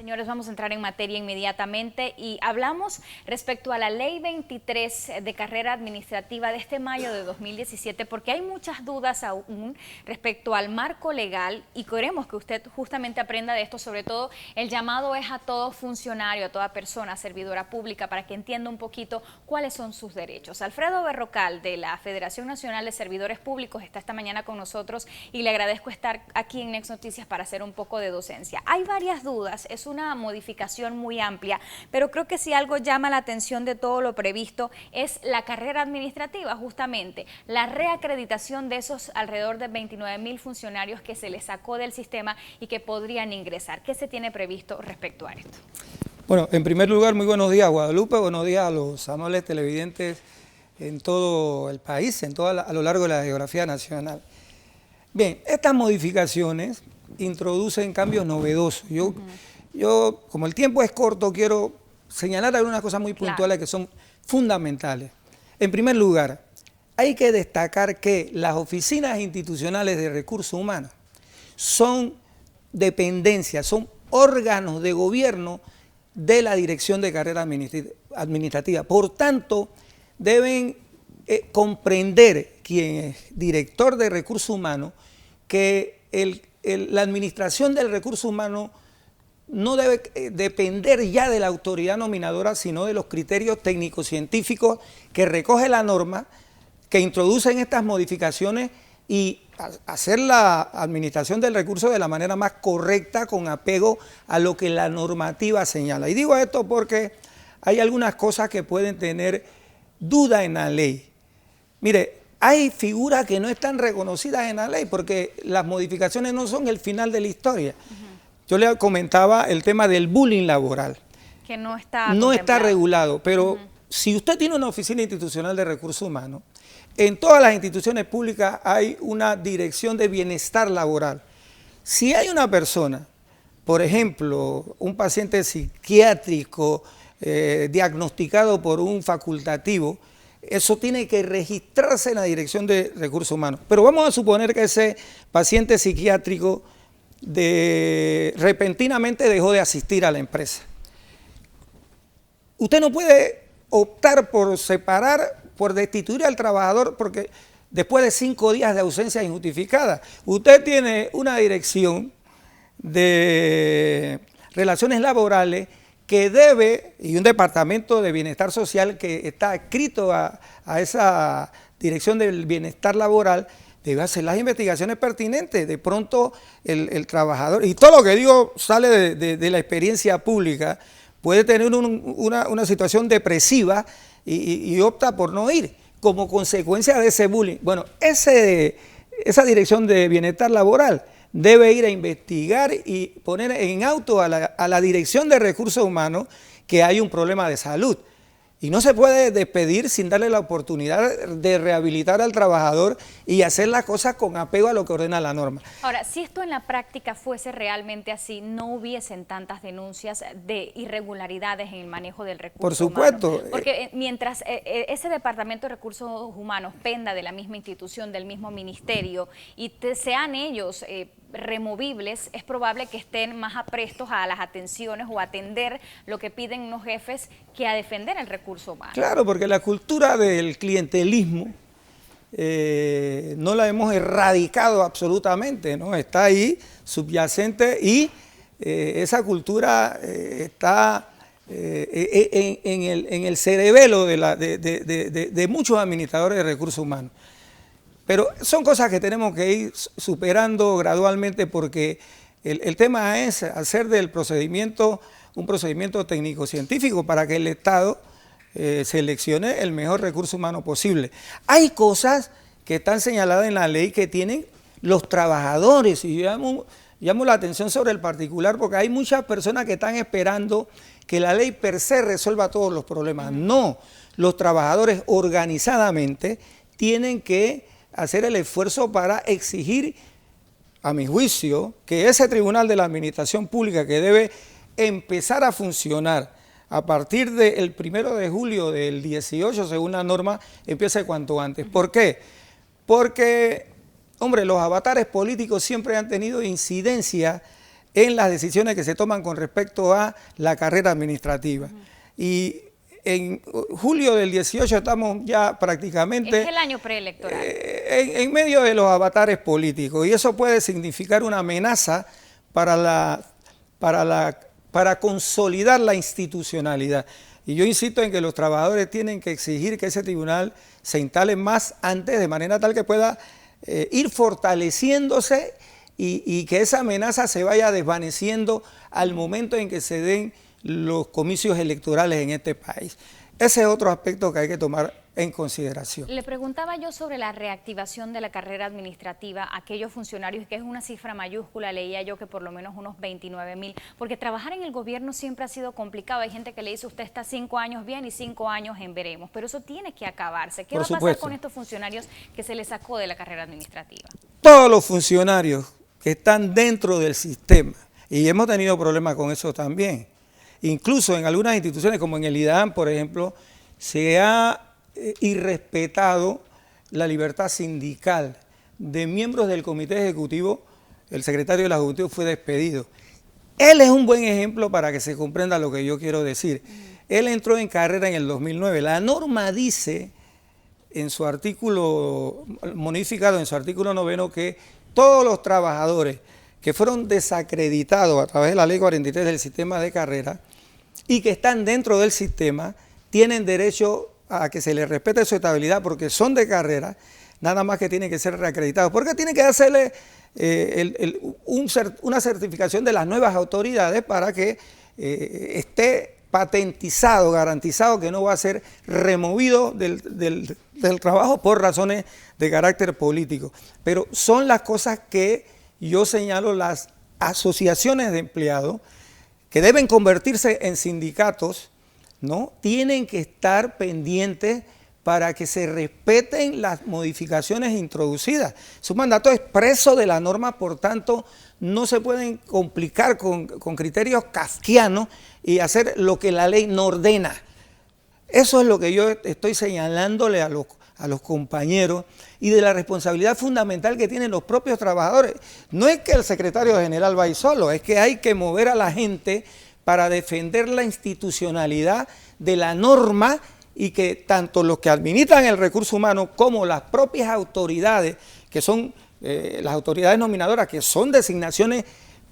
Señores, vamos a entrar en materia inmediatamente y hablamos respecto a la Ley 23 de carrera administrativa de este mayo de 2017, porque hay muchas dudas aún respecto al marco legal y queremos que usted justamente aprenda de esto. Sobre todo, el llamado es a todo funcionario, a toda persona servidora pública, para que entienda un poquito cuáles son sus derechos. Alfredo Berrocal, de la Federación Nacional de Servidores Públicos, está esta mañana con nosotros y le agradezco estar aquí en Next Noticias para hacer un poco de docencia. Hay varias dudas, es una modificación muy amplia, pero creo que si algo llama la atención de todo lo previsto es la carrera administrativa, justamente la reacreditación de esos alrededor de 29.000 funcionarios que se les sacó del sistema y que podrían ingresar. ¿Qué se tiene previsto respecto a esto? Bueno, en primer lugar, muy buenos días, Guadalupe, buenos días a los amables televidentes en todo el país, a lo largo de la geografía nacional. Bien, estas modificaciones introducen cambios novedosos. Yo, como el tiempo es corto, quiero señalar algunas cosas muy puntuales que son fundamentales. En primer lugar, hay que destacar que las oficinas institucionales de recursos humanos son dependencias, son órganos de gobierno de la Dirección de Carrera Administrativa. Por tanto, deben comprender quien es director de recursos humanos que la administración del recurso humano no debe depender ya de la autoridad nominadora, sino de los criterios técnico-científicos que recoge la norma, que introducen estas modificaciones y hacer la administración del recurso de la manera más correcta, con apego a lo que la normativa señala. Y digo esto porque hay algunas cosas que pueden tener duda en la ley. Mire, hay figuras que no están reconocidas en la ley porque las modificaciones no son el final de la historia. Yo le comentaba el tema del bullying laboral. Que no está regulado, pero si usted tiene una oficina institucional de recursos humanos, en todas las instituciones públicas hay una dirección de bienestar laboral. Si hay una persona, por ejemplo, un paciente psiquiátrico diagnosticado por un facultativo, eso tiene que registrarse en la Dirección de Recursos Humanos. Pero vamos a suponer que ese paciente psiquiátrico repentinamente dejó de asistir a la empresa. Usted no puede optar por separar, por destituir al trabajador porque después de 5 días de ausencia injustificada. Usted tiene una dirección de relaciones laborales que debe, y un departamento de bienestar social que está adscrito a esa dirección del bienestar laboral, debe hacer las investigaciones pertinentes. De pronto el trabajador, y todo lo que digo sale de la experiencia pública, puede tener una situación depresiva y opta por no ir como consecuencia de ese bullying. Bueno, esa dirección de bienestar laboral debe ir a investigar y poner en auto a la Dirección de Recursos Humanos que hay un problema de salud. Y no se puede despedir sin darle la oportunidad de rehabilitar al trabajador y hacer las cosas con apego a lo que ordena la norma. Ahora, si esto en la práctica fuese realmente así, no hubiesen tantas denuncias de irregularidades en el manejo del recurso Por supuesto. humano. Porque mientras ese Departamento de Recursos Humanos penda de la misma institución, del mismo ministerio, y sean ellos removibles, es probable que estén más aprestos a las atenciones o a atender lo que piden unos jefes que a defender el recurso humano. Claro, porque la cultura del clientelismo no la hemos erradicado absolutamente, ¿no? Está ahí subyacente y esa cultura está en el cerebelo de muchos administradores de recursos humanos. Pero son cosas que tenemos que ir superando gradualmente porque el tema es hacer del procedimiento un procedimiento técnico-científico para que el Estado seleccione el mejor recurso humano posible. Hay cosas que están señaladas en la ley que tienen los trabajadores y yo llamo la atención sobre el particular porque hay muchas personas que están esperando que la ley per se resuelva todos los problemas. No, los trabajadores organizadamente tienen que hacer el esfuerzo para exigir, a mi juicio, que ese Tribunal de la Administración Pública que debe empezar a funcionar a partir del 1 de julio del 18, según la norma, empiece cuanto antes. ¿Por qué? Porque, hombre, los avatares políticos siempre han tenido incidencia en las decisiones que se toman con respecto a la carrera administrativa. Y en julio del 18 estamos ya prácticamente... Es el año preelectoral. En medio de los avatares políticos, y eso puede significar una amenaza para consolidar la institucionalidad. Y yo insisto en que los trabajadores tienen que exigir que ese tribunal se instale más antes, de manera tal que pueda ir fortaleciéndose y que esa amenaza se vaya desvaneciendo al momento en que se den los comicios electorales en este país. Ese es otro aspecto que hay que tomar en consideración. Le preguntaba yo sobre la reactivación de la carrera administrativa, aquellos funcionarios, que es una cifra mayúscula, leía yo que por lo menos unos 29,000, porque trabajar en el gobierno siempre ha sido complicado. Hay gente que le dice, usted está 5 años bien y 5 años en veremos, pero eso tiene que acabarse. ¿Qué va a pasar con estos funcionarios que se les sacó de la carrera administrativa? Todos los funcionarios que están dentro del sistema, y hemos tenido problemas con eso también, incluso en algunas instituciones como en el IDAM, por ejemplo, se ha irrespetado la libertad sindical de miembros del comité ejecutivo. El secretario del ejecutivo fue despedido. Él es un buen ejemplo para que se comprenda lo que yo quiero decir. Él entró en carrera en el 2009. La norma dice en su artículo modificado, en su artículo 9, que todos los trabajadores que fueron desacreditados a través de la ley 43 del sistema de carrera y que están dentro del sistema tienen derecho a que se les respete su estabilidad porque son de carrera, nada más que tienen que ser reacreditados, porque tienen que hacerle una certificación de las nuevas autoridades para que esté patentizado, garantizado que no va a ser removido del trabajo por razones de carácter político. Pero son las cosas que yo señalo, las asociaciones de empleados que deben convertirse en sindicatos, ¿no? Tienen que estar pendientes para que se respeten las modificaciones introducidas. Es un mandato expreso de la norma, por tanto, no se pueden complicar con criterios kafkianos y hacer lo que la ley no ordena. Eso es lo que yo estoy señalándole a los compañeros y de la responsabilidad fundamental que tienen los propios trabajadores. No es que el secretario general va a ir solo, es que hay que mover a la gente para defender la institucionalidad de la norma y que tanto los que administran el recurso humano como las propias autoridades, que son las autoridades nominadoras, que son designaciones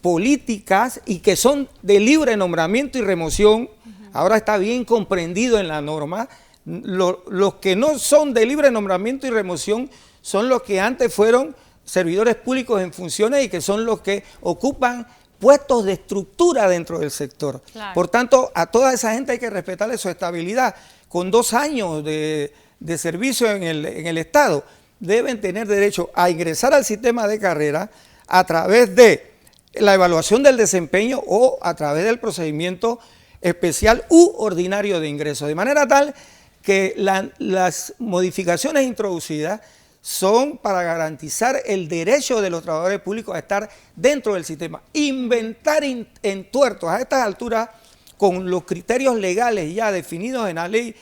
políticas y que son de libre nombramiento y remoción, ahora está bien comprendido en la norma. Los que no son de libre nombramiento y remoción son los que antes fueron servidores públicos en funciones y que son los que ocupan puestos de estructura dentro del sector. Claro. Por tanto, a toda esa gente hay que respetarle su estabilidad. Con 2 años de servicio en el Estado, deben tener derecho a ingresar al sistema de carrera a través de la evaluación del desempeño o a través del procedimiento especial u ordinario de ingreso. De manera tal que las modificaciones introducidas son para garantizar el derecho de los trabajadores públicos a estar dentro del sistema. Inventar entuertos a estas alturas con los criterios legales ya definidos en la ley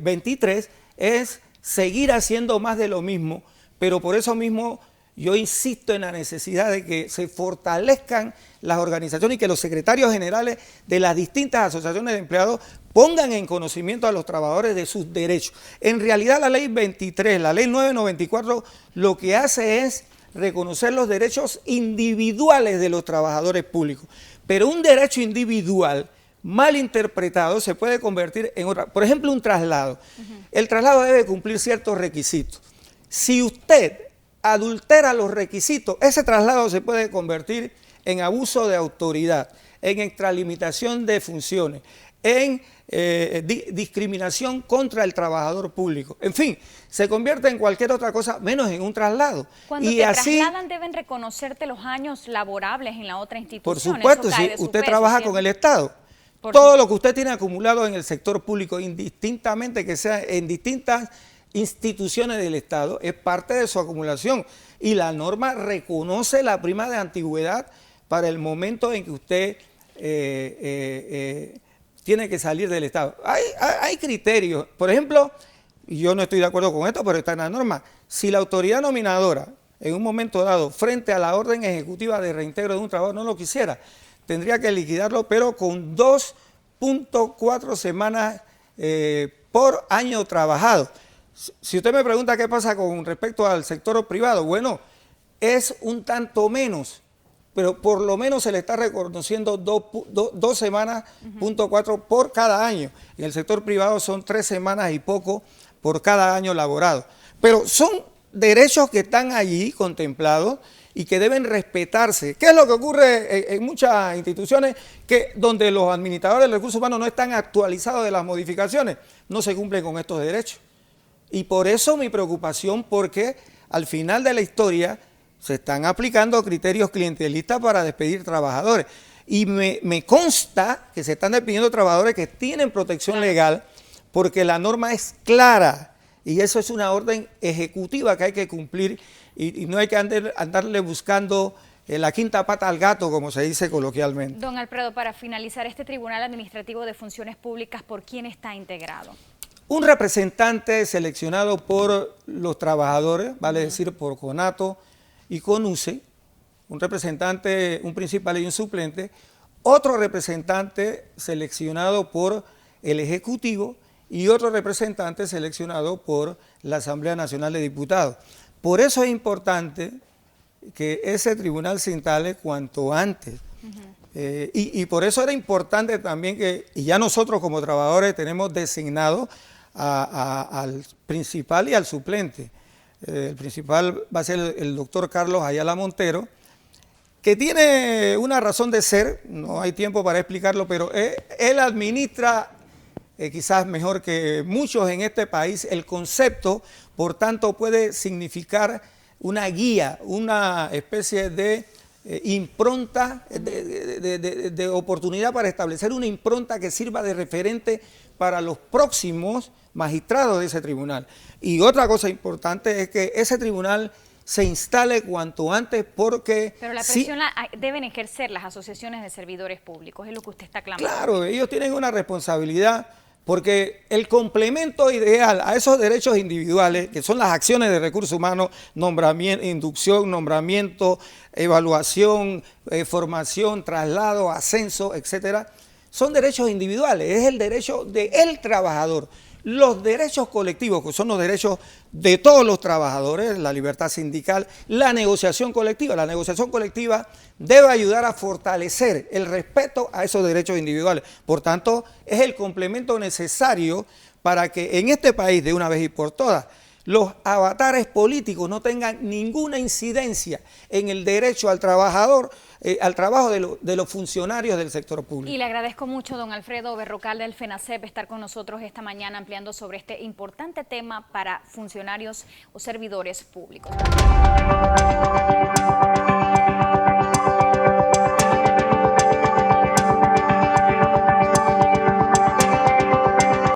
23 es seguir haciendo más de lo mismo, pero por eso mismo yo insisto en la necesidad de que se fortalezcan las organizaciones y que los secretarios generales de las distintas asociaciones de empleados pongan en conocimiento a los trabajadores de sus derechos. En realidad la ley 23, la ley 994, lo que hace es reconocer los derechos individuales de los trabajadores públicos, pero un derecho individual mal interpretado se puede convertir en otra. Por ejemplo, un traslado. El traslado debe cumplir ciertos requisitos. Si usted adultera los requisitos, ese traslado se puede convertir en abuso de autoridad, en extralimitación de funciones, en discriminación contra el trabajador público. En fin, se convierte en cualquier otra cosa menos en un traslado. Cuando y te así, trasladan deben reconocerte los años laborables en la otra institución. por supuesto, si usted trabaja con el Estado, todo lo que usted tiene acumulado en el sector público, indistintamente que sea en distintas instituciones del Estado, es parte de su acumulación. Y la norma reconoce la prima de antigüedad para el momento en que usted tiene que salir del Estado. Hay criterios. Por ejemplo, y yo no estoy de acuerdo con esto, pero está en la norma. Si la autoridad nominadora en un momento dado, frente a la orden ejecutiva de reintegro de un trabajador, no lo quisiera, tendría que liquidarlo, pero con 2.4 semanas por año trabajado. Si usted me pregunta qué pasa con respecto al sector privado, bueno, es un tanto menos, pero por lo menos se le está reconociendo 2 semanas, punto 4 por cada año. En el sector privado son 3 semanas y poco por cada año laborado. Pero son derechos que están allí contemplados y que deben respetarse. ¿Qué es lo que ocurre en muchas instituciones donde los administradores de recursos humanos no están actualizados de las modificaciones? No se cumplen con estos derechos. Y por eso mi preocupación, porque al final de la historia se están aplicando criterios clientelistas para despedir trabajadores. Y me consta que se están despidiendo trabajadores que tienen protección legal, porque la norma es clara y eso es una orden ejecutiva que hay que cumplir y no hay que andarle buscando la quinta pata al gato, como se dice coloquialmente. Don Alfredo, para finalizar, este Tribunal Administrativo de Funciones Públicas, ¿por quién está integrado? Un representante seleccionado por los trabajadores, vale decir por CONATO y CONUCE, un representante, un principal y un suplente, otro representante seleccionado por el Ejecutivo y otro representante seleccionado por la Asamblea Nacional de Diputados. Por eso es importante que ese tribunal se instale cuanto antes. Y por eso era importante también que, y ya nosotros como trabajadores tenemos designado al principal y al suplente. El principal va a ser el doctor Carlos Ayala Montero, que tiene una razón de ser, no hay tiempo para explicarlo, pero él administra quizás mejor que muchos en este país el concepto, por tanto puede significar una guía, una especie de impronta, de oportunidad para establecer una impronta que sirva de referente para los próximos magistrados de ese tribunal. Y otra cosa importante es que ese tribunal se instale cuanto antes porque... Pero la presión deben ejercer las asociaciones de servidores públicos, es lo que usted está clamando. Claro, ellos tienen una responsabilidad porque el complemento ideal a esos derechos individuales, que son las acciones de recursos humanos, nombramiento, inducción, nombramiento, evaluación, formación, traslado, ascenso, etcétera, son derechos individuales, es el derecho del trabajador. Los derechos colectivos, que son los derechos de todos los trabajadores, la libertad sindical, la negociación colectiva. La negociación colectiva debe ayudar a fortalecer el respeto a esos derechos individuales. Por tanto, es el complemento necesario para que en este país, de una vez y por todas, los avatares políticos no tengan ninguna incidencia en el derecho al trabajador, al trabajo de los funcionarios del sector público. Y le agradezco mucho, don Alfredo Berrocal del FENACEP, estar con nosotros esta mañana ampliando sobre este importante tema para funcionarios o servidores públicos.